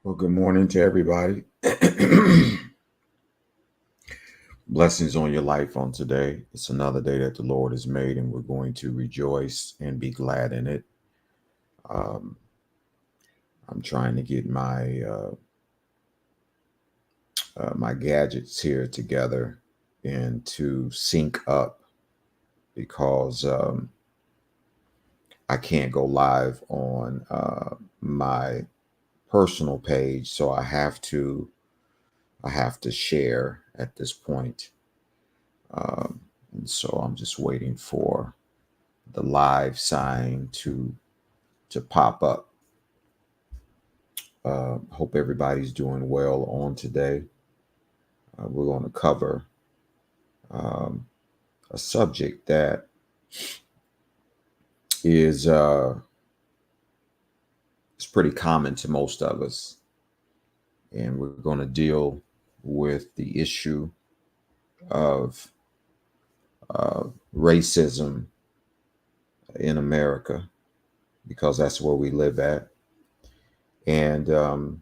Well, good morning to everybody. Blessings on your life on today. It's another day that the Lord has made, and we're going to rejoice and be glad in it. Um, I'm trying to get my gadgets here together and to sync up because I can't go live on my personal page, so I have to share at this point. And so I'm just waiting for the live sign to pop up. Hope everybody's doing well on today. We're going to cover um, a subject that is pretty common to most of us, and we're going to deal with the issue of racism in America because that's where we live at, and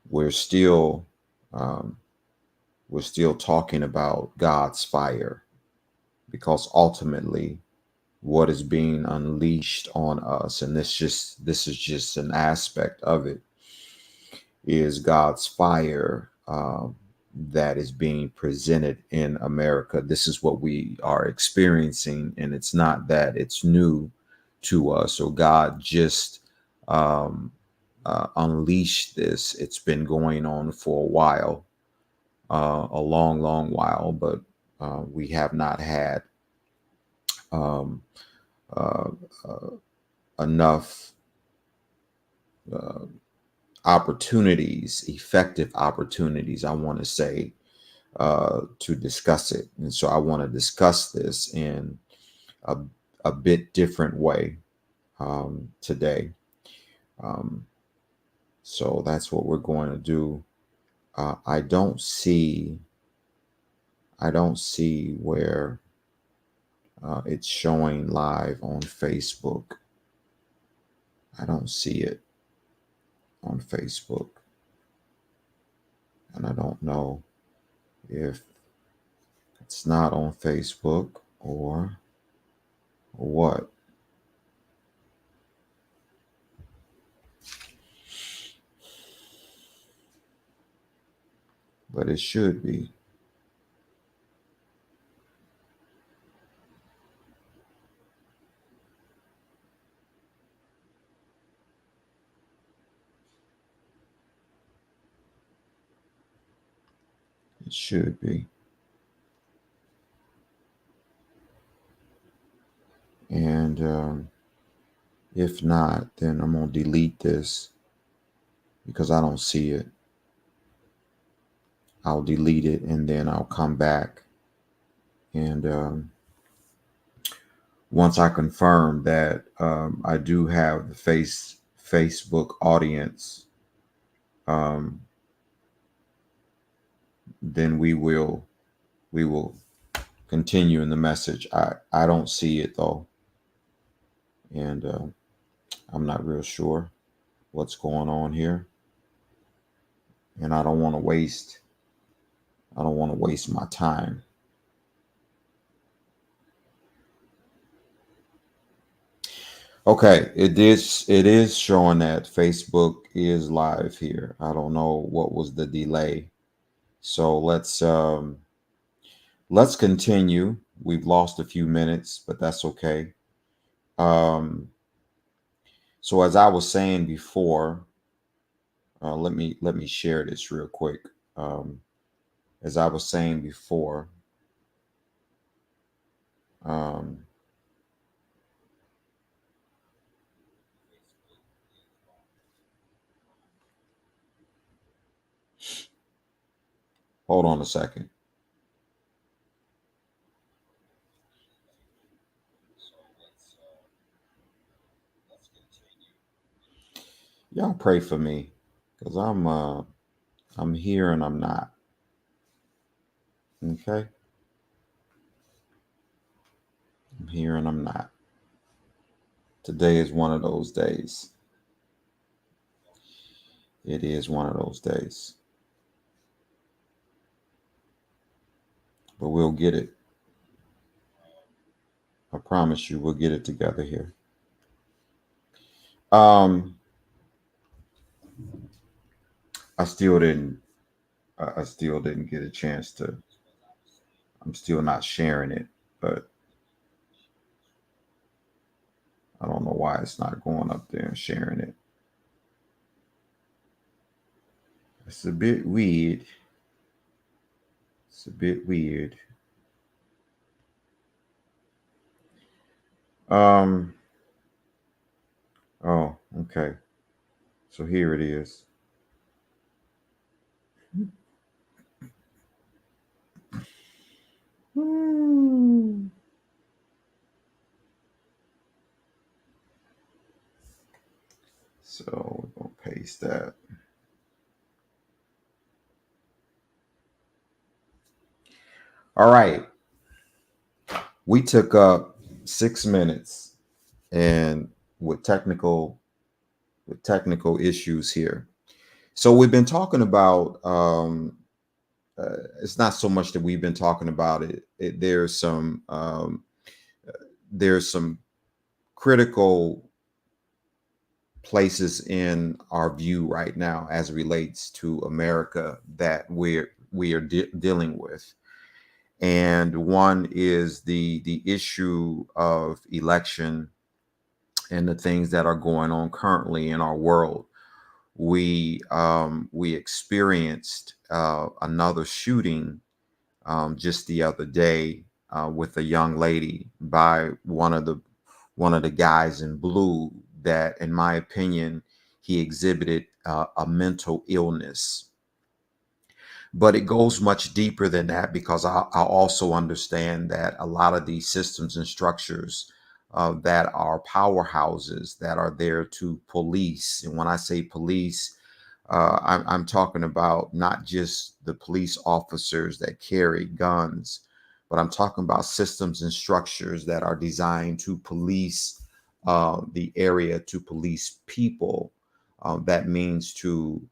we're still um, we're still talking about God's fire because ultimately what is being unleashed on us, and this is just an aspect of it, is God's fire that is being presented in America. This is what we are experiencing, and it's not that it's new to us or God just um, unleashed this. It's been going on for a while, a long, long while, but we have not had um, uh, uh, enough uh, opportunities, effective opportunities, I want to say, to discuss it. And so I want to discuss this in a, a bit different way today. Um, so that's what we're going to do. I don't see where it's showing live on Facebook. I don't see it on Facebook, and I don't know if it's not on Facebook or what, but it should be. It should be. And if not, then I'm going to delete this because I don't see it. I'll delete it and then I'll come back. And once I confirm that I do have the Facebook audience, um, then we will continue in the message. I don't see it though, and I'm not real sure what's going on here, and I don't want to waste my time. Okay, it is showing that Facebook is live here. I don't know what was the delay. So let's continue. We've lost a few minutes, but that's okay. Um, so as I was saying before, let me share this real quick. Um, as I was saying before, um, hold on a second. Y'all pray for me because I'm here and I'm not. Okay, I'm here and I'm not. Today is one of those days. It is one of those days, but we'll get it. I promise you, we'll get it together here. Um, I still didn't. I still didn't get a chance to. I'm still not sharing it, but I don't know why it's not going up there and sharing it. It's a bit weird. It's a bit weird. Um. Oh, okay. So here it is. Hmm. So we're gonna paste that. All right. We took up 6 minutes, and with technical issues here. So we've been talking about. It's not so much that we've been talking about it. There's some critical places in our view right now as it relates to America that we are dealing with. And one is the issue of election and the things that are going on currently in our world. We experienced another shooting just the other day with a young lady by one of the guys in blue that, in my opinion, he exhibited a mental illness. But it goes much deeper than that, because I also understand that a lot of these systems and structures that are powerhouses that are there to police. And when I say police, I'm talking about not just the police officers that carry guns, but I'm talking about systems and structures that are designed to police the area, to police people. That means to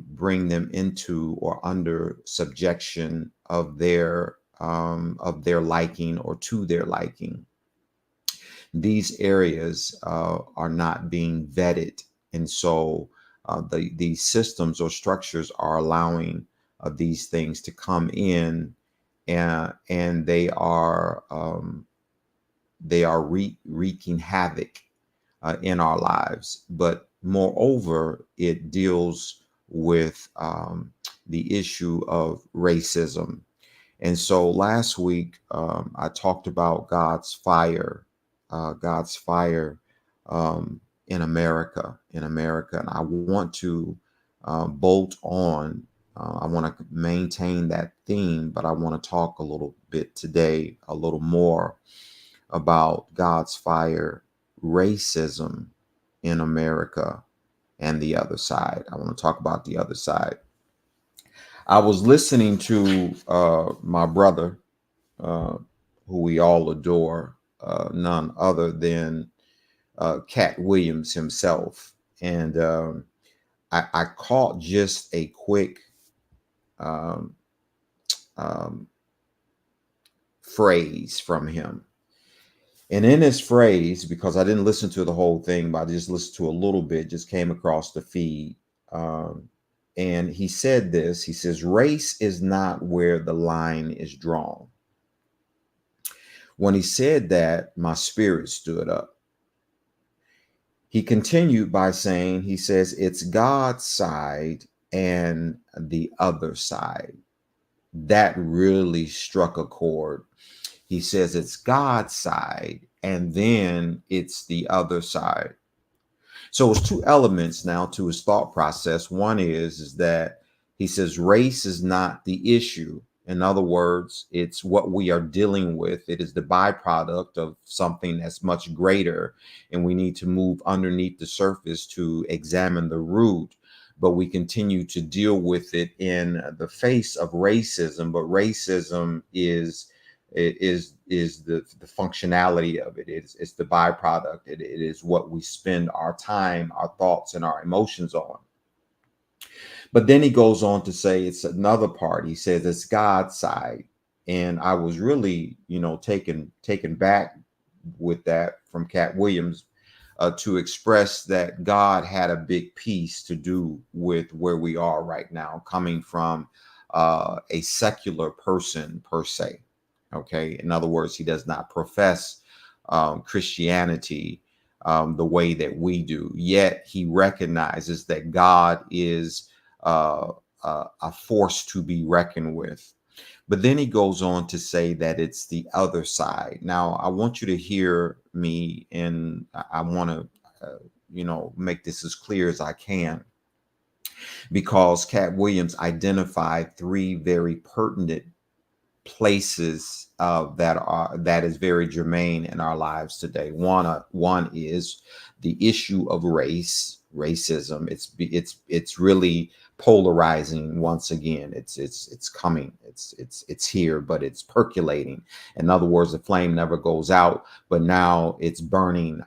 bring them into or under subjection of their liking or to their liking. These areas are not being vetted, and so these systems or structures are allowing these things to come in, and they are wreaking havoc in our lives. But moreover, it deals with the issue of racism. And so last week, I talked about God's fire in America, and I want to bolt on. I want to maintain that theme, but I want to talk a little bit today, a little more about God's fire, racism in America, and the other side. I want to talk about the other side. I was listening to my brother, uh, who we all adore, none other than Katt Williams himself. And I caught just a quick um, um, phrase from him. And in this phrase, because I didn't listen to the whole thing, but I just listened to a little bit, just came across the feed. And he said this. He says, race is not where the line is drawn. When he said that, my spirit stood up. He continued by saying, he says, it's God's side and the other side. That really struck a chord. He says it's God's side and then it's the other side. So it's two elements now to his thought process. One is that he says race is not the issue. In other words, it's what we are dealing with. It is the byproduct of something that's much greater, and we need to move underneath the surface to examine the root. But we continue to deal with it in the face of racism. But racism is the functionality of it. It's the byproduct. It is what we spend our time, our thoughts, and our emotions on. But then he goes on to say it's another part. He says it's God's side. And I was really, taken back with that from Katt Williams, to express that God had a big piece to do with where we are right now, coming from a secular person per se. Okay. In other words, he does not profess Christianity the way that we do, yet he recognizes that God is a force to be reckoned with. But then he goes on to say that it's the other side. Now, I want you to hear me, and I want to, make this as clear as I can, because Katt Williams identified three very pertinent places that is very germane in our lives today. One is the issue of racism. It's really polarizing once again. It's coming. It's here, but it's percolating. In other words, the flame never goes out, but now it's burning.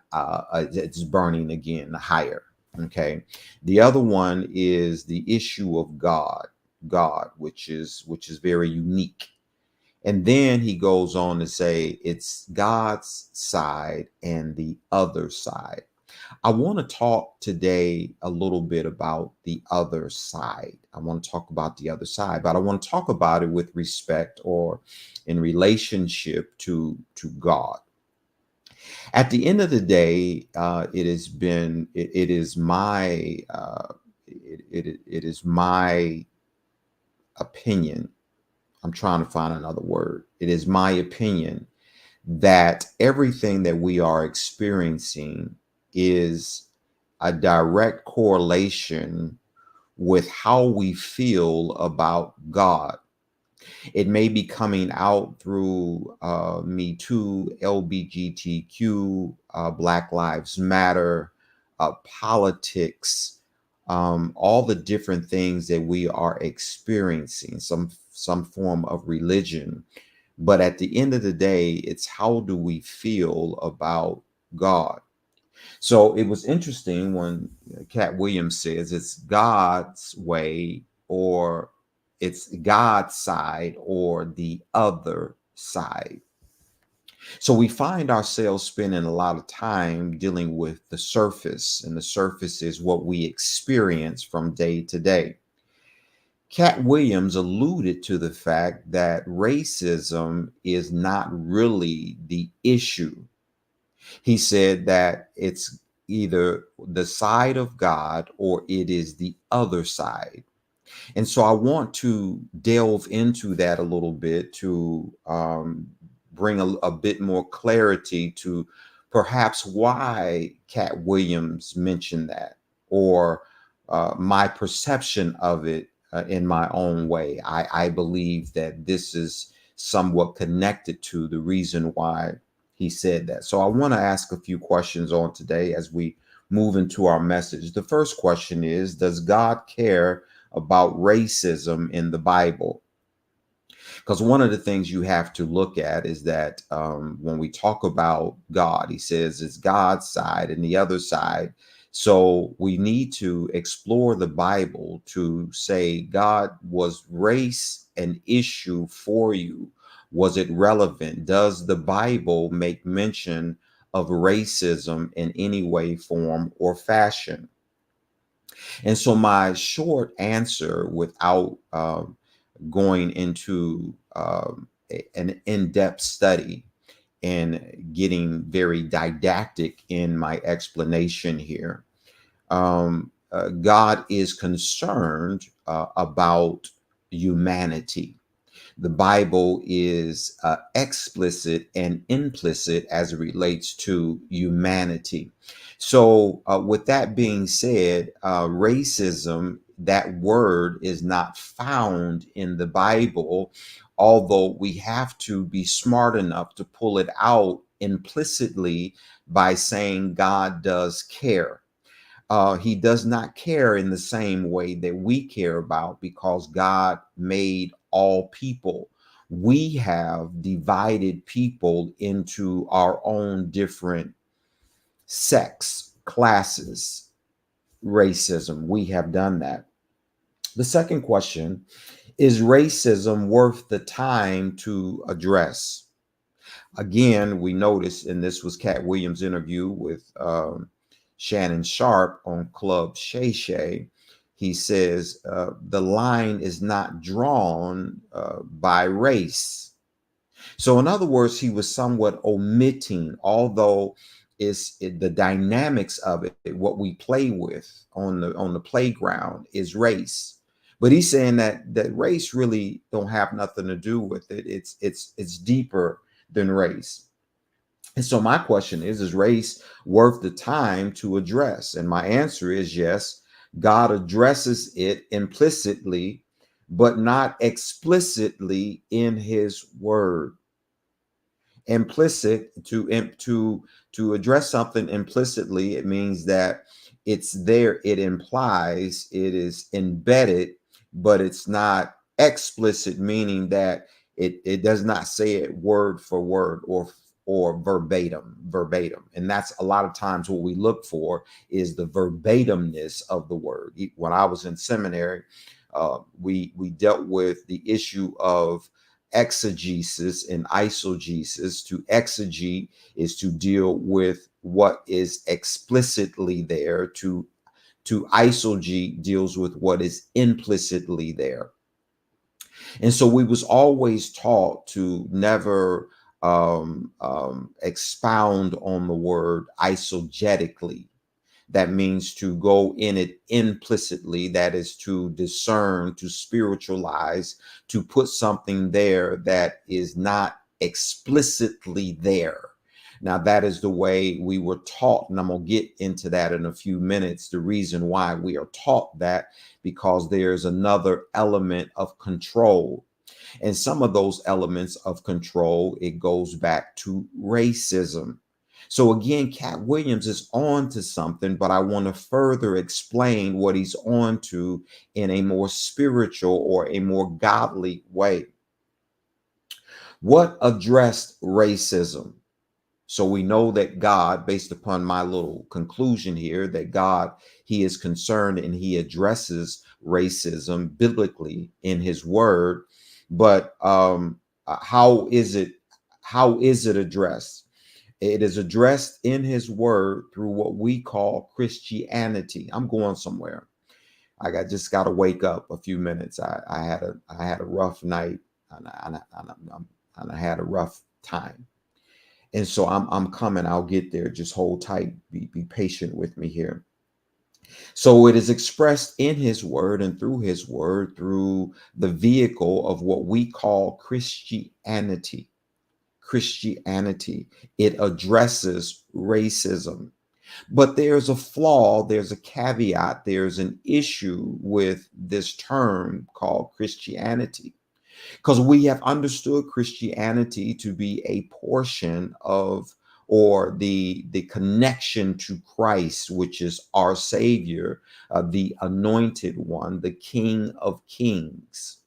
It's burning again higher. Okay. The other one is the issue of God, which is very unique. And then he goes on to say it's God's side and the other side. I want to talk today a little bit about the other side. I want to talk about the other side, but I want to talk about it with respect or in relationship to God. At the end of the day, it is my it is my opinion. I'm trying to find another word. It is my opinion that everything that we are experiencing is a direct correlation with how we feel about God. It may be coming out through Me Too, LBGTQ, Black Lives Matter, politics, all the different things that we are experiencing, some form of religion. But at the end of the day, it's how do we feel about God? So it was interesting when Katt Williams says it's God's way, or it's God's side, or the other side. So we find ourselves spending a lot of time dealing with the surface, and the surface is what we experience from day to day. Katt Williams alluded to the fact that racism is not really the issue. He said that it's either the side of God or it is the other side. And so I want to delve into that a little bit to bring a bit more clarity to perhaps why Katt Williams mentioned that, or my perception of it in my own way. I believe that this is somewhat connected to the reason why he said that. So I want to ask a few questions on today as we move into our message. The first question is, does God care about racism in the Bible? Because one of the things you have to look at is that when we talk about God, he says it's God's side and the other side. So we need to explore the Bible to say, God, was race an issue for you? Was it relevant? Does the Bible make mention of racism in any way, form, or fashion? And so my short answer, without going into an in-depth study and getting very didactic in my explanation here, God is concerned about humanity. The Bible is explicit and implicit as it relates to humanity. So, with that being said, racism, that word is not found in the Bible, although we have to be smart enough to pull it out implicitly by saying God does care. He does not care in the same way that we care about, because God made all people. We have divided people into our own different sects, classes, racism. We have done that. The second question is racism worth the time to address? Again, we noticed, and this was Katt Williams' interview with Shannon Sharp on Club Shay Shay. He says the line is not drawn by race. So, in other words, he was somewhat omitting, although the dynamics of it, what we play with on the playground is race. But he's saying that race really don't have nothing to do with it. It's deeper than race. And so my question is race worth the time to address? And my answer is yes. God addresses it implicitly, but not explicitly in his word. Implicit, to address something implicitly, it means that it's there, it implies, it is embedded, but it's not explicit, meaning that it does not say it word for word or verbatim. And that's a lot of times what we look for is the verbatimness of the word. When I was in seminary, we dealt with the issue of exegesis and eisegesis. To exegete is to deal with what is explicitly there. To eisegete deals with what is implicitly there. And so we was always taught to never expound on the word eisegetically. That means to go in it implicitly, that is to discern, to spiritualize, to put something there that is not explicitly there. Now, that is the way we were taught, and I'm going to get into that in a few minutes. The reason why we are taught that, because there's another element of control. And some of those elements of control, it goes back to racism. So again, Katt Williams is on to something, but I want to further explain what he's on to in a more spiritual or a more godly way. What addressed racism? So we know that God, based upon my little conclusion here, that God, he is concerned and he addresses racism biblically in his word. But how is it addressed? It is addressed in his word through what we call Christianity. I'm going somewhere. Just got to wake up a few minutes. I had a rough night, and I had a rough time. And so I'm coming. I'll get there. Just hold tight. Be patient with me here. So it is expressed in his word and through his word, through the vehicle of what we call Christianity. Christianity. It addresses racism. But there's a flaw, there's a caveat, there's an issue with this term called Christianity. Because we have understood Christianity to be a portion of, or the connection to Christ, which is our Savior, the anointed one, the King of Kings.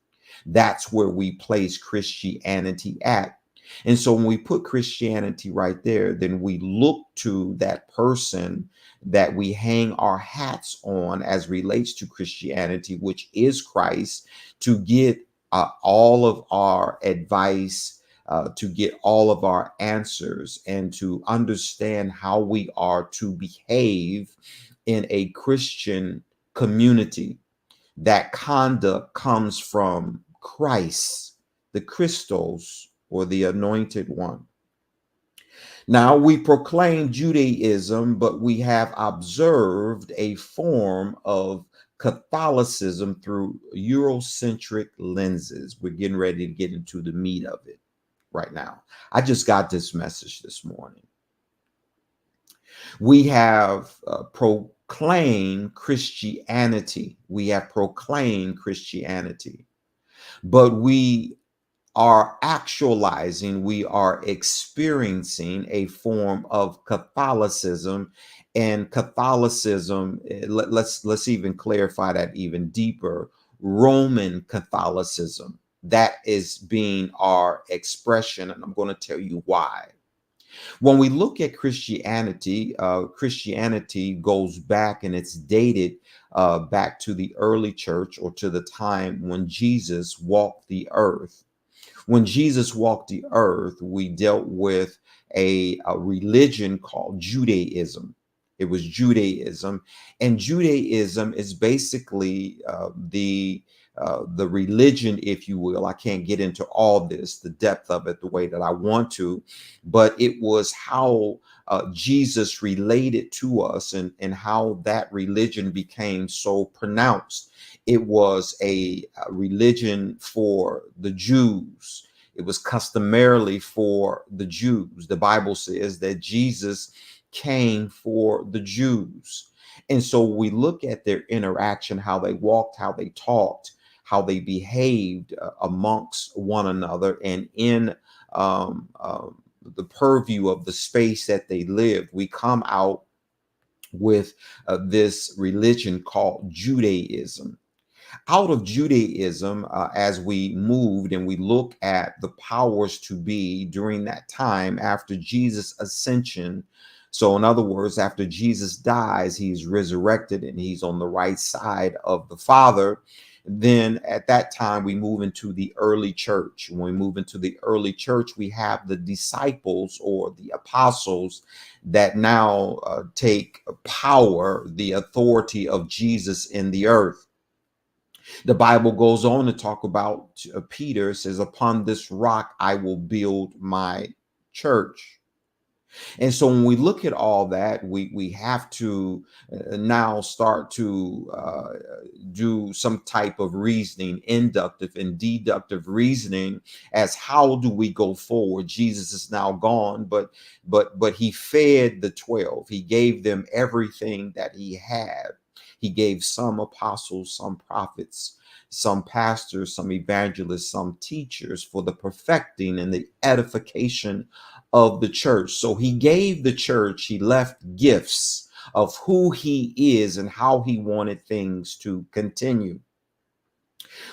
That's where we place Christianity at. And so when we put Christianity right there, then we look to that person that we hang our hats on as relates to Christianity, which is Christ, to get all of our advice, to get all of our answers, and to understand how we are to behave in a Christian community. That conduct comes from Christ, the Christos, or the anointed one. Now, we proclaim Judaism, but we have observed a form of Catholicism through Eurocentric lenses. We're getting ready to get into the meat of it right now. I just got this message this morning. We have proclaimed Christianity. We have proclaimed Christianity, but we are actualizing, we are experiencing a form of Catholicism. And Catholicism, let's even clarify that even deeper. Roman Catholicism, that is being our expression, and I'm going to tell you why. When we look at Christianity, Christianity goes back and it's dated back to the early church, or to the time when Jesus walked the earth. When Jesus walked the earth, we dealt with a religion called Judaism. It was Judaism, and Judaism is basically the religion, if you will. I can't get into all this, the depth of it, the way that I want to, but it was how Jesus related to us, and how that religion became so pronounced. It was a religion for the Jews. It was customarily for the Jews. The Bible says that Jesus came for the Jews. And so we look at their interaction, how they walked, how they talked, how they behaved amongst one another, and in the purview of the space that they lived. We come out with this religion called Judaism. Out of Judaism, as we moved and we look at the powers to be during that time after Jesus' ascension. So, in other words, after Jesus dies, he's resurrected and he's on the right side of the Father. Then at that time, we move into the early church. When we move into the early church, we have the disciples or the apostles that now take power, the authority of Jesus in the earth. The Bible goes on to talk about Peter says, "Upon this rock I will build my church." And so when we look at all that, we have to now start to do some type of reasoning, inductive and deductive reasoning, as how do we go forward. Jesus is now gone, but he fed the 12. He gave them everything that he had. He gave some apostles, some prophets, some pastors, some evangelists, some teachers, for the perfecting and the edification of the church. So he gave the church, he left gifts of who he is and how he wanted things to continue.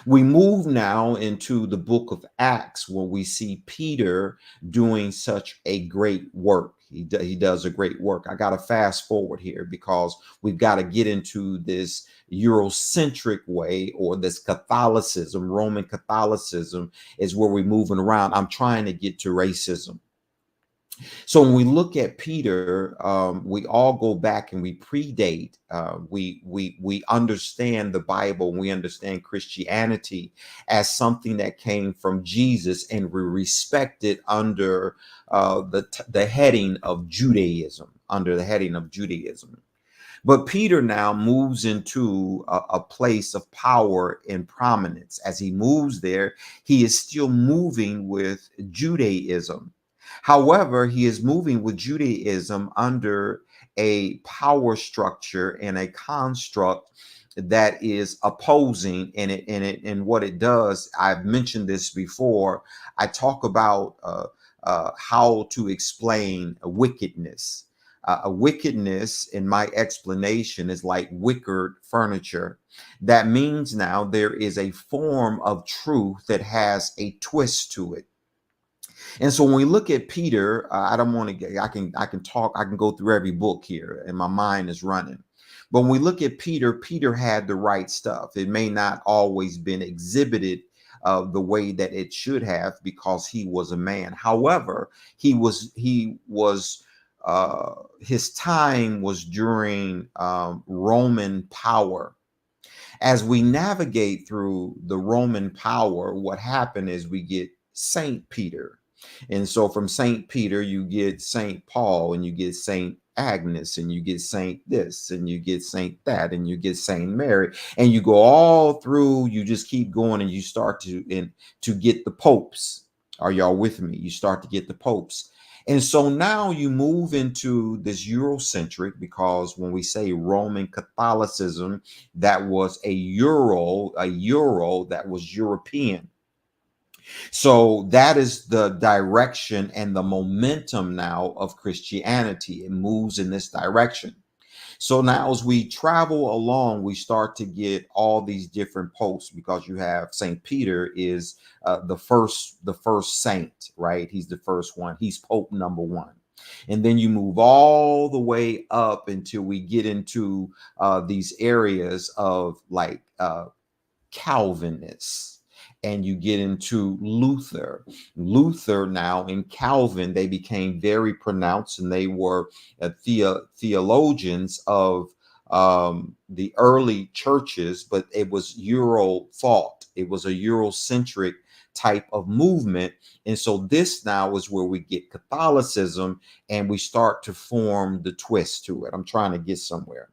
We move now into the book of Acts, where we see Peter doing such a great work. He does a great work. I got to fast forward here because we've got to get into this Eurocentric way, or this Catholicism. Roman Catholicism is where we're moving around. I'm trying to get to racism. So when we look at Peter, we all go back and we predate. We understand the Bible. We understand Christianity as something that came from Jesus, and we respect it under the heading of Judaism. Under the heading of Judaism. But Peter now moves into a place of power and prominence. As he moves there, he is still moving with Judaism. However, he is moving with Judaism under a power structure and a construct that is opposing. And what it does, I've mentioned this before. I talk about how to explain wickedness. A wickedness, in my explanation, is like wicker furniture. That means now there is a form of truth that has a twist to it. And so when we look at Peter, I don't want to get, I can talk, I can go through every book here and my mind is running. But when we look at Peter, Peter had the right stuff. It may not always been exhibited the way that it should have, because he was a man. However, his time was during Roman power. As we navigate through the Roman power, what happened is we get Saint Peter. And so from Saint Peter, you get Saint Paul, and you get Saint Agnes, and you get Saint this, and you get Saint that, and you get Saint Mary, and you go all through. You just keep going, and you start to get the popes. Are y'all with me? You start to get the popes. And so now you move into this Eurocentric, because when we say Roman Catholicism, that was a euro that was European. So that is the direction and the momentum now of Christianity. It moves in this direction. So now as we travel along, we start to get all these different popes, because you have Saint Peter is the first saint, right? He's the first one. He's Pope number one. And then you move all the way up until we get into these areas of like Calvinists, and you get into Luther. Luther now and Calvin, they became very pronounced, and they were theologians of the early churches, but it was Euro thought. It was a Eurocentric type of movement. And so this now is where we get Catholicism, and we start to form the twist to it. I'm trying to get somewhere,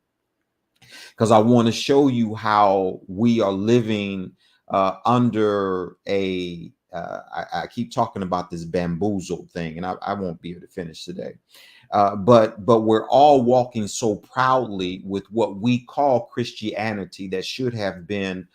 because I want to show you how we are living under a, I keep talking about this bamboozled thing, and I won't be able to finish today. But we're all walking so proudly with what we call Christianity that should have been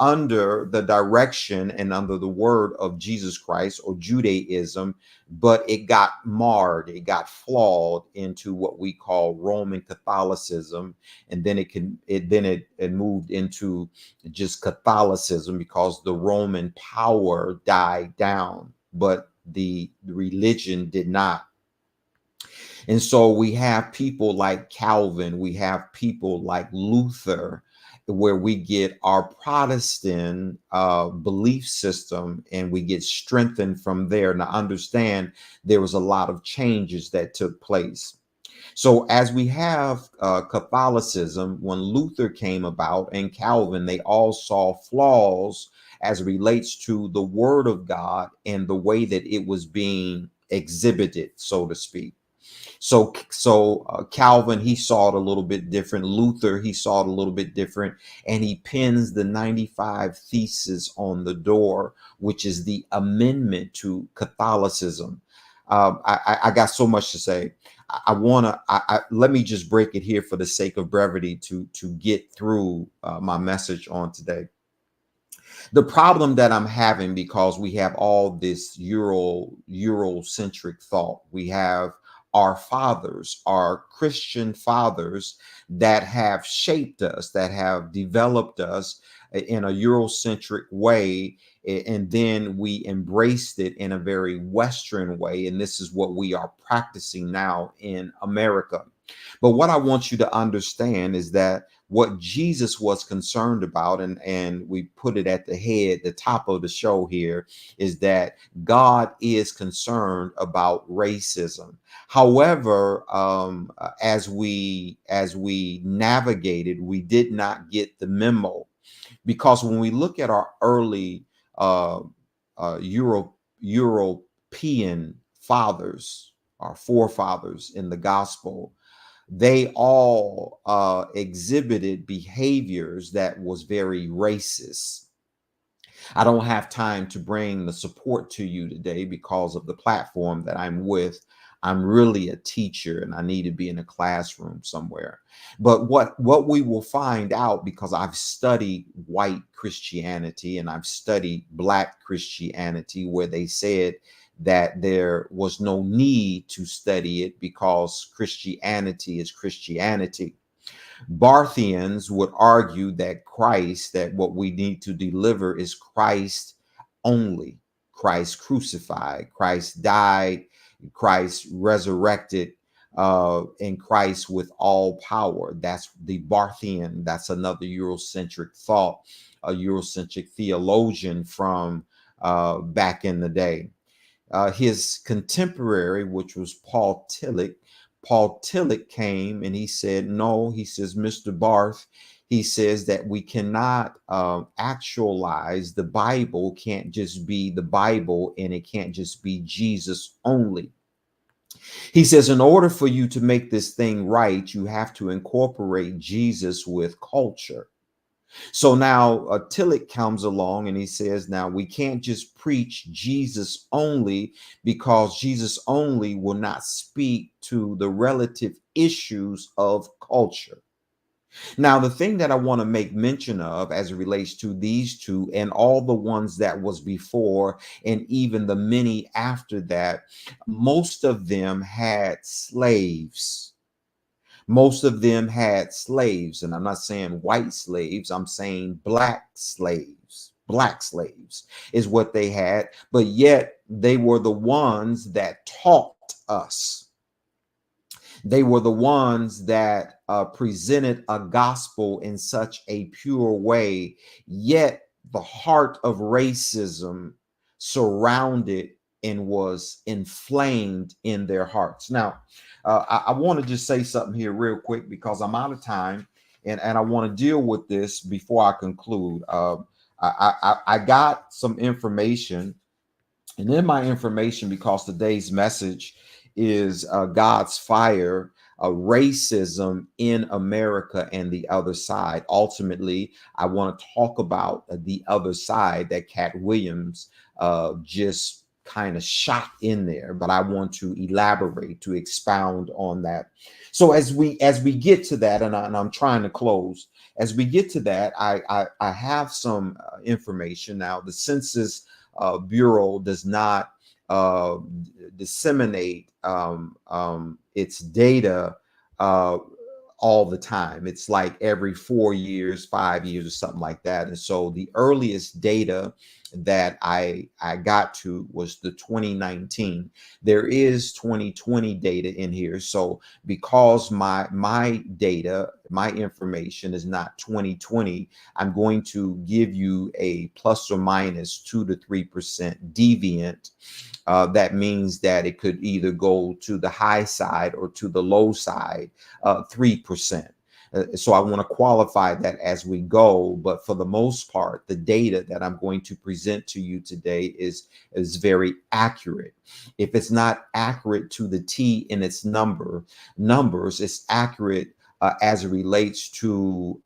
under the direction and under the word of Jesus Christ or Judaism, but it got marred, it got flawed into what we call Roman Catholicism, and then it moved into just Catholicism because the Roman power died down, but the religion did not. And so we have people like Calvin, we have people like Luther, where we get our Protestant belief system, and we get strengthened from there. Now, understand there was a lot of changes that took place. So as we have Catholicism, when Luther came about and Calvin, they all saw flaws as it relates to the word of God and the way that it was being exhibited, so to speak. So Calvin, he saw it a little bit different. Luther, he saw it a little bit different, and he pins the 95 Theses on the door, which is the amendment to Catholicism. I got so much to say. Let me just break it here for the sake of brevity to get through my message on today. The problem that I'm having, because we have all this Eurocentric thought, we have our fathers, our Christian fathers that have shaped us, that have developed us in a Eurocentric way, and then we embraced it in a very Western way, and this is what we are practicing now in America. But what I want you to understand is that what Jesus was concerned about, and we put it at the top of the show here, is that God is concerned about racism. However, as we navigated, we did not get the memo, because when we look at our early uh, European fathers, our forefathers in the gospel, they all exhibited behaviors that was very racist. I don't have time to bring the support to you today because of the platform that I'm with. I'm really a teacher, and I need to be in a classroom somewhere. But what we will find out, because I've studied white Christianity and I've studied Black Christianity, where they said that there was no need to study it because Christianity is Christianity. Barthians would argue that that what we need to deliver is Christ only, Christ crucified, Christ died, Christ resurrected, and Christ with all power. That's the Barthian. That's another Eurocentric thought, a Eurocentric theologian from back in the day. His contemporary, which was Paul Tillich came and he said, no, he says, Mr. Barth, he says that we cannot actualize the Bible, can't just be the Bible, and it can't just be Jesus only. He says, in order for you to make this thing right, you have to incorporate Jesus with culture. So now Tillich comes along and he says, now we can't just preach Jesus only, because Jesus only will not speak to the relative issues of culture. Now, the thing that I want to make mention of as it relates to these two and all the ones that was before, and even the many after that, most of them had slaves. Most of them had slaves, and I'm not saying white slaves, I'm saying black slaves. Black slaves is what they had, but yet they were the ones that taught us. They were the ones that presented a gospel in such a pure way, yet the heart of racism surrounded and was inflamed in their hearts. Now, I want to just say something here real quick because I'm out of time, and I want to deal with this before I conclude. I got some information, and in my information, because today's message is God's fire, racism in America and the other side. Ultimately, I want to talk about the other side that Katt Williams just kind of shot in there, but I want to elaborate, to expound on that. So as we get to that, and I'm trying to close. As we get to that, I have some information now. The Census Bureau does not disseminate its data all the time. It's like every 4 years, 5 years, or something like that. And so the earliest data that I got to was the 2019. There is 2020 data in here. So because my data, my information is not 2020, I'm going to give you a plus or minus 2 to 3% deviant. That means that it could either go to the high side or to the low side, 3%. So I want to qualify that as we go, but for the most part, the data that I'm going to present to you today is very accurate. If it's not accurate to the T in its numbers, it's accurate as it relates to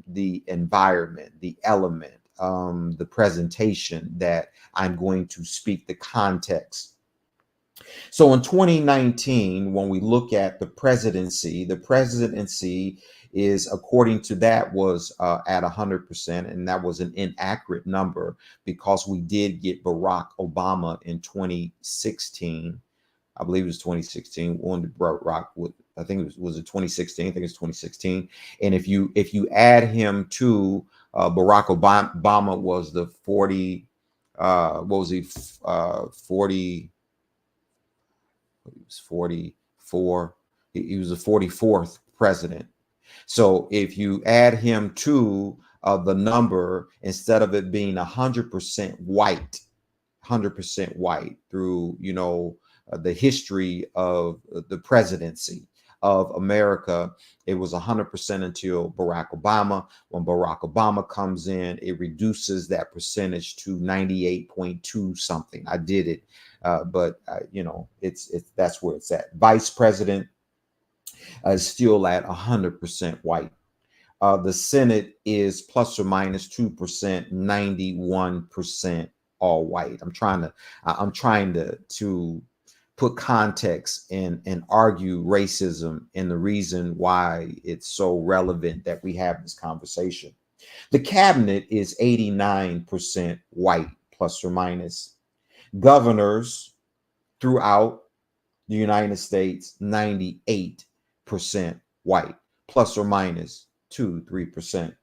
the environment, the element, the presentation that I'm going to speak, the context. So in 2019, when we look at the presidency is, according to that, was at 100%, and that was an inaccurate number because we did get Barack Obama in 2016. I believe it was 2016. One Barack, I think it was it 2016. I think it's 2016. And if you add him to Barack Obama was the 40. What was he? 40. He was 44. He was the 44th president. So if you add him to the number, instead of it being 100% white, 100% white through, the history of the presidency of America, it was 100% until Barack Obama. When Barack Obama comes in, it reduces that percentage to 98.2 something. I did it, but it's that's where it's at. Vice president is still at 100% white. The Senate is plus or minus 2%, 91% all white. I'm trying to put context and argue racism and the reason why it's so relevant that we have this conversation. The cabinet is 89% white, plus or minus. Governors throughout the United States, 98% white, plus or minus 2-3%.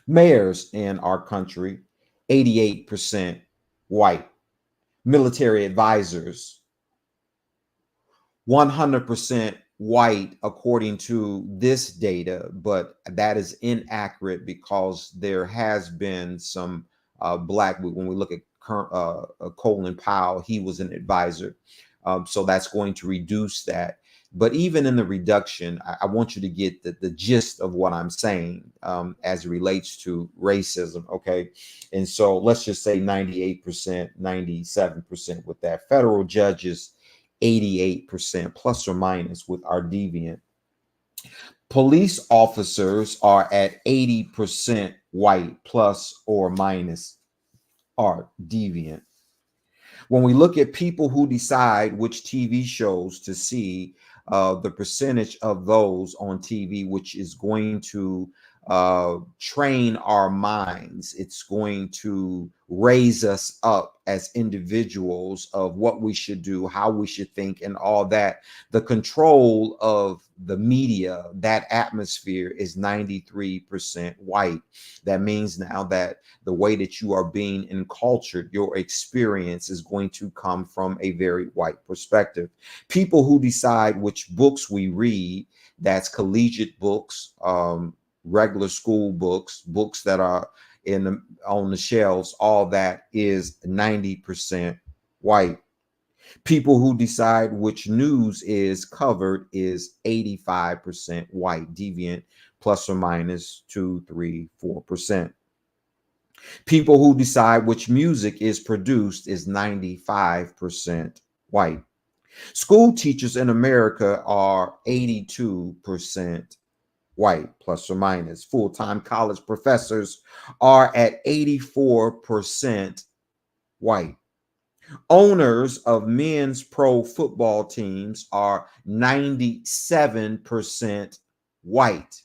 Mayors in our country, 88% white. Military advisors, 100% white according to this data, but that is inaccurate because there has been some black. When we look at Colin Powell, he was an advisor, so that's going to reduce that. But even in the reduction, I want you to get the gist of what I'm saying as it relates to racism, okay? And so let's just say 98%, 97% with that. Federal judges, 88% plus or minus with our deviant. Police officers are at 80% white plus or minus our deviant. When we look at people who decide which TV shows to see, the percentage of those on TV, which is going to train our minds. It's going to raise us up as individuals of what we should do, how we should think, and all that. The control of the media, that atmosphere, is 93% white. That means now that the way that you are being encultured, your experience is going to come from a very white perspective. People who decide which books we read, that's collegiate books, regular school books, books that are on the shelves, all that is 90% white. People who decide which news is covered is 85% white, deviant plus or minus 2, 3, 4%. People who decide which music is produced is 95% white. School teachers in America are 82% white, plus or minus. Full-time college professors are at 84% white. Owners of men's pro football teams are 97% white.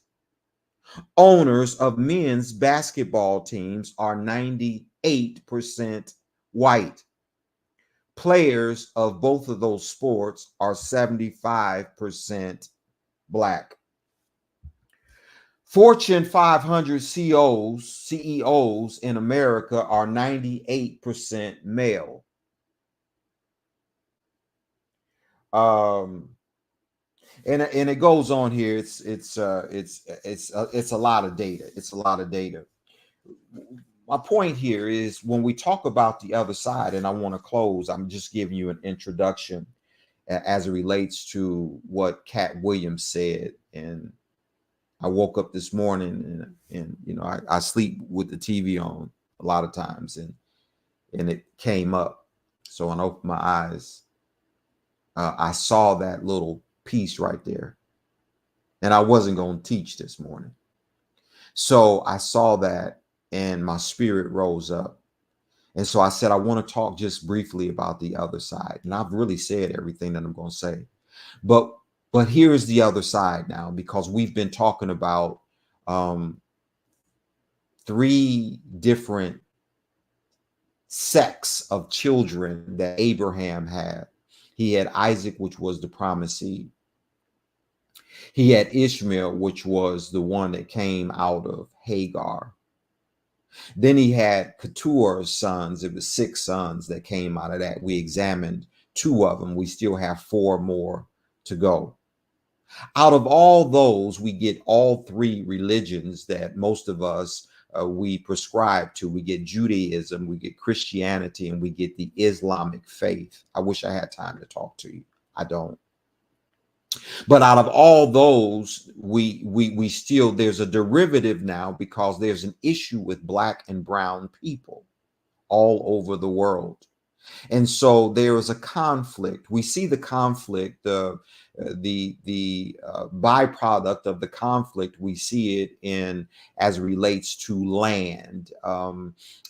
Owners of men's basketball teams are 98% white. Players of both of those sports are 75% black. Fortune 500 CEOs in America are 98% male. And it goes on here. It's a lot of data. It's a lot of data. My point here is when we talk about the other side, and I want to close, I'm just giving you an introduction as it relates to what Katt Williams said. And I woke up this morning and you know, I sleep with the TV on a lot of times, and it came up. So when I opened my eyes, I saw that little piece right there. And I wasn't going to teach this morning. So I saw that and my spirit rose up. And so I said, I want to talk just briefly about the other side. And I've really said everything that I'm going to say. But here's the other side now, because we've been talking about 3 different sects of children that Abraham had. He had Isaac, which was the promised seed. He had Ishmael, which was the one that came out of Hagar. Then he had Keturah's sons. It was 6 sons that came out of that. We examined 2 of them. We still have 4 more to go. Out of all those, we get all 3 religions that most of us we prescribe to. We get Judaism, we get Christianity, and we get the Islamic faith. I wish I had time to talk to you. I don't. But out of all those, we still, there's a derivative now, because there's an issue with black and brown people all over the world. And so there is a conflict. We see the conflict, the byproduct of the conflict. We see it in as it relates to land,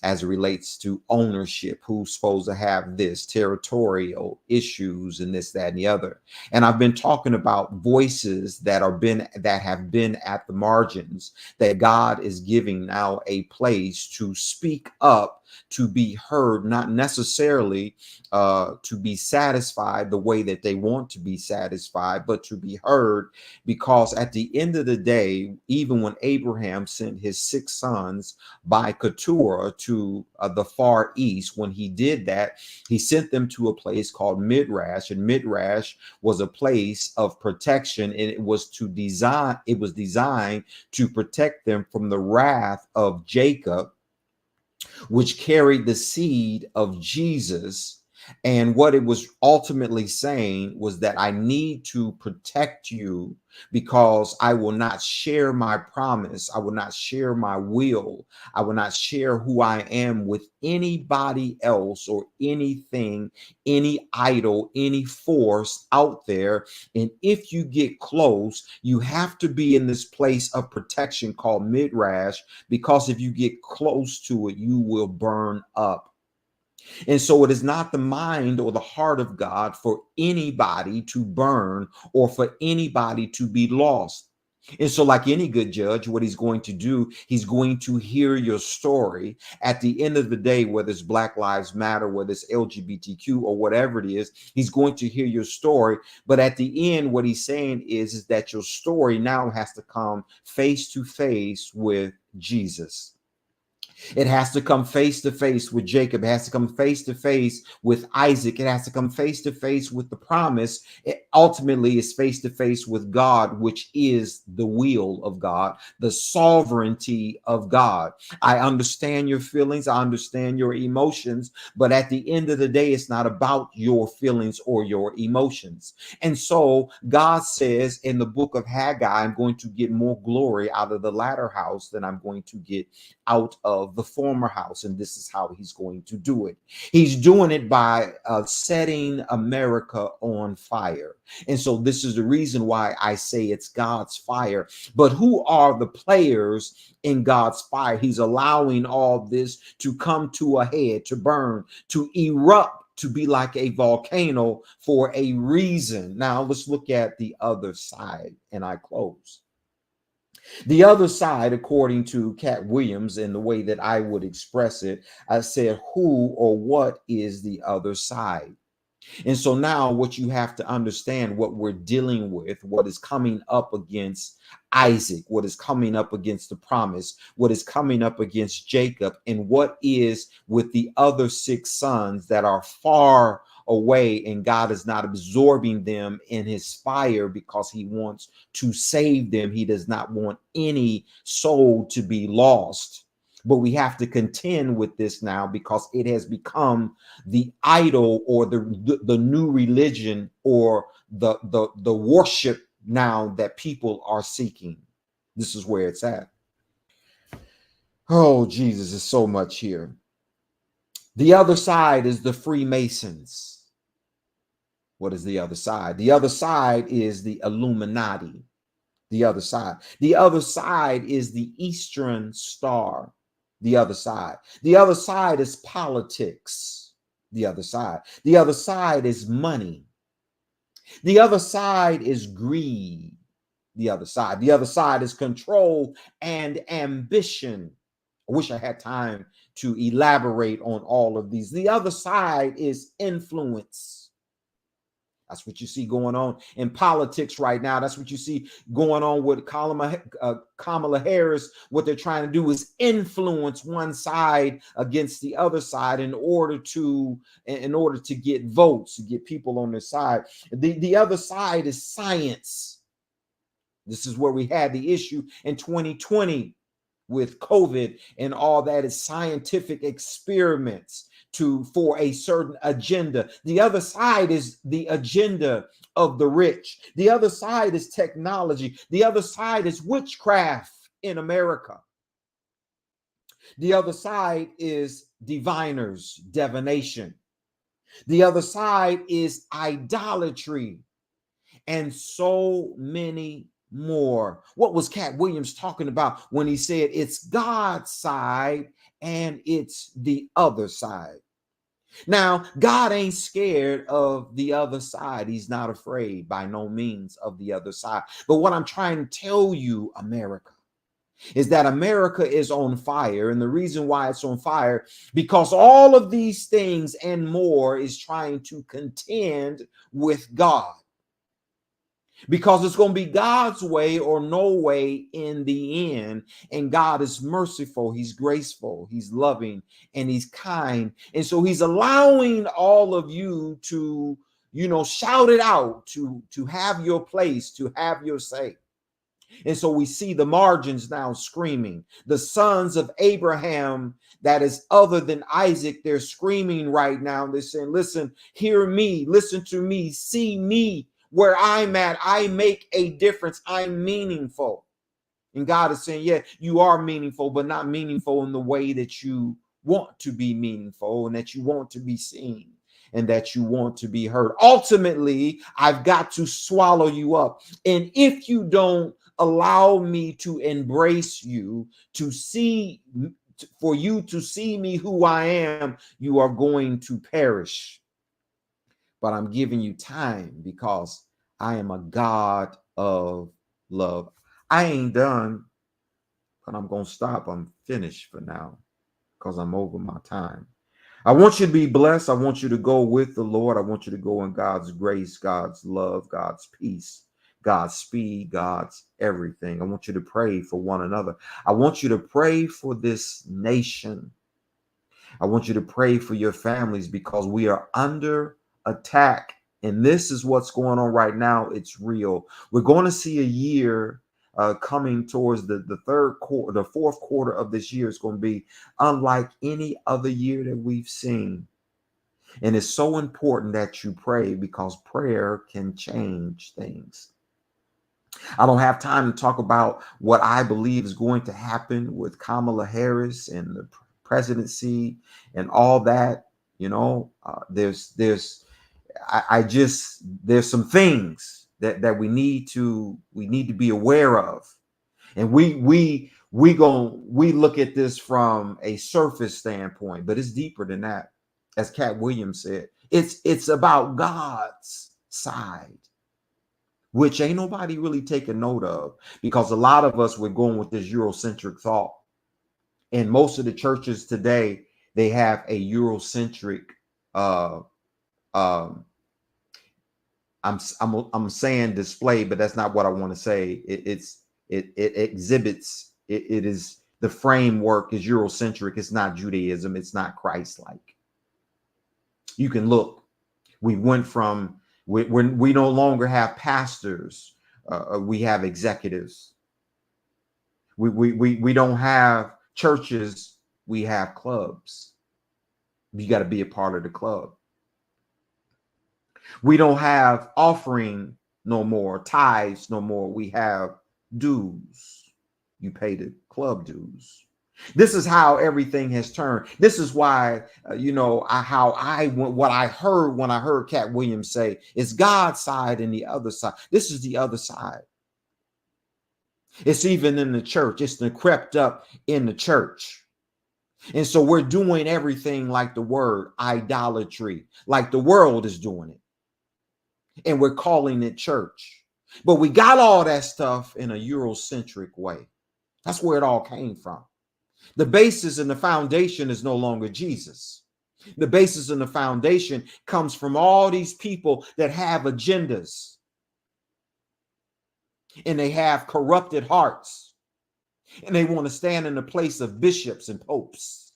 as it relates to ownership, who's supposed to have this, territorial issues, and this, that, and the other. And I've been talking about voices that have been at the margins, that God is giving now a place to speak up, to be heard, not necessarily to be satisfied the way that they want to be satisfied, but to be heard. Because at the end of the day, even when Abraham sent his 6 sons by Keturah to the far east, when he did that, he sent them to a place called Midrash, and Midrash was a place of protection, and it was designed to protect them from the wrath of Jacob, which carried the seed of Jesus. And what it was ultimately saying was that I need to protect you, because I will not share my promise. I will not share my will. I will not share who I am with anybody else or anything, any idol, any force out there. And if you get close, you have to be in this place of protection called Midrash, because if you get close to it, you will burn up. And so it is not the mind or the heart of God for anybody to burn or for anybody to be lost. And so, like any good judge, what he's going to do, he's going to hear your story. At the end of the day, whether it's Black Lives Matter, whether it's LGBTQ or whatever it is, he's going to hear your story. But at the end, what he's saying is that your story now has to come face to face with Jesus. It has to come face to face with Jacob. It has to come face to face with Isaac. It has to come face to face with the promise. It ultimately is face to face with God, which is the will of God, the sovereignty of God. I understand your feelings. I understand your emotions. But at the end of the day, it's not about your feelings or your emotions. And so God says in the book of Haggai, I'm going to get more glory out of the latter house than I'm going to get out of the former house. And this is how he's going to do it. He's doing it by setting America on fire. And so this is the reason why I say it's God's fire. But who are the players in God's fire? He's allowing all this to come to a head, to burn, to erupt, to be like a volcano for a reason. Now let's look at the other side, and I close. The other side, according to Katt Williams, and the way that I would express it, I said, who or what is the other side? And so now what you have to understand, what we're dealing with, what is coming up against Isaac, what is coming up against the promise, what is coming up against Jacob, and what is with the other 6 sons that are far away, and God is not absorbing them in his fire because he wants to save them. He does not want any soul to be lost. But we have to contend with this now because it has become the idol or the new religion or the worship now that people are seeking. This is where it's at. Oh, Jesus, is so much here. The other side is the Freemasons. What is the other side? The other side is the Illuminati. The other side. The other side is the Eastern Star. The other side. The other side is politics. The other side. The other side is money. The other side is greed. The other side. The other side is control and ambition. I wish I had time to elaborate on all of these. The other side is influence. That's what you see going on in politics right now. That's what you see going on with Kamala Harris. What they're trying to do is influence one side against the other side in order to get votes, to get people on their side. The other side is science. This is where we had the issue in 2020 with COVID and all that is scientific experiments for a certain agenda. The other side is the agenda of the rich. The other side is technology. The other side is witchcraft in America. The other side is diviners, divination. The other side is idolatry, and so many more. What was Katt Williams talking about when he said it's God's side and it's the other side? Now, God ain't scared of the other side. He's not afraid by no means of the other side. But what I'm trying to tell you, America, is that America is on fire. And the reason why it's on fire, because all of these things and more is trying to contend with God. Because it's going to be God's way or no way in the end. And God is merciful. He's graceful. He's loving and he's kind. And so he's allowing all of you to, shout it out, to have your place, to have your say. And so we see the margins now screaming. The sons of Abraham that is other than Isaac, they're screaming right now. They're saying, listen, hear me, listen to me, see me. Where I'm at, I make a difference. I'm meaningful. And God is saying, yeah, you are meaningful, but not meaningful in the way that you want to be meaningful and that you want to be seen and that you want to be heard. Ultimately, I've got to swallow you up. And if you don't allow me to embrace you, for you to see me who I am, you are going to perish. But I'm giving you time because I am a God of love. I ain't done, but I'm going to stop. I'm finished for now because I'm over my time. I want you to be blessed. I want you to go with the Lord. I want you to go in God's grace, God's love, God's peace, God's speed, God's everything. I want you to pray for one another. I want you to pray for this nation. I want you to pray for your families because we are under attack. And this is what's going on right now. It's real. We're going to see a year coming towards the third quarter, the fourth quarter of this year is going to be unlike any other year that we've seen. And it's so important that you pray because prayer can change things. I don't have time to talk about what I believe is going to happen with Kamala Harris and the presidency and all that. You know, there's some things that we need to be aware of, and we look at this from a surface standpoint, but it's deeper than that. As Katt Williams said, it's about God's side, which ain't nobody really taking note of, because a lot of us, we're going with this Eurocentric thought. And most of the churches today, they have a Eurocentric I'm saying display, but that's not what I want to say. It exhibits, it is, the framework is Eurocentric. It's not Judaism. It's not Christ-like. You can look. We went from, we no longer have pastors. We have executives. We don't have churches. We have clubs. You got to be a part of the club. We don't have offering no more, tithes no more. We have dues. You pay the club dues. This is how everything has turned. This is why, what I heard when I heard Katt Williams say, it's God's side and the other side. This is the other side. It's even in the church. It's crept up in the church. And so we're doing everything like the word idolatry, like the world is doing it. And we're calling it church. But we got all that stuff in a Eurocentric way. That's where it all came from. The basis and the foundation is no longer Jesus. The basis and the foundation comes from all these people that have agendas. And they have corrupted hearts. And they want to stand in the place of bishops and popes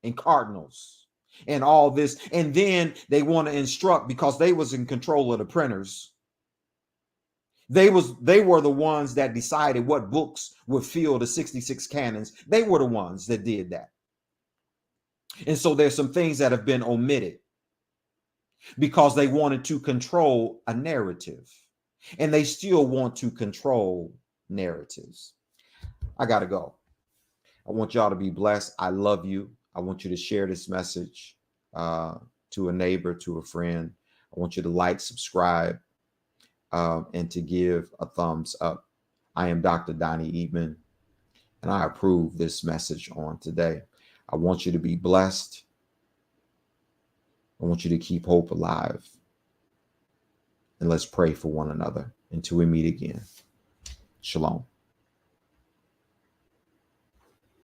and cardinals and all this. And then they want to instruct, because they was in control of the printers. They were the ones that decided what books would fill the 66 canons. They were the ones that did that. And so there's some things that have been omitted because they wanted to control a narrative, and they still want to control narratives. I got to go. I want y'all to be blessed. I love you. I want you to share this message to a neighbor, to a friend. I want you to like, subscribe, and to give a thumbs up. I am Dr. Donnie Eatman, and I approve this message on today. I want you to be blessed. I want you to keep hope alive. And let's pray for one another until we meet again. Shalom.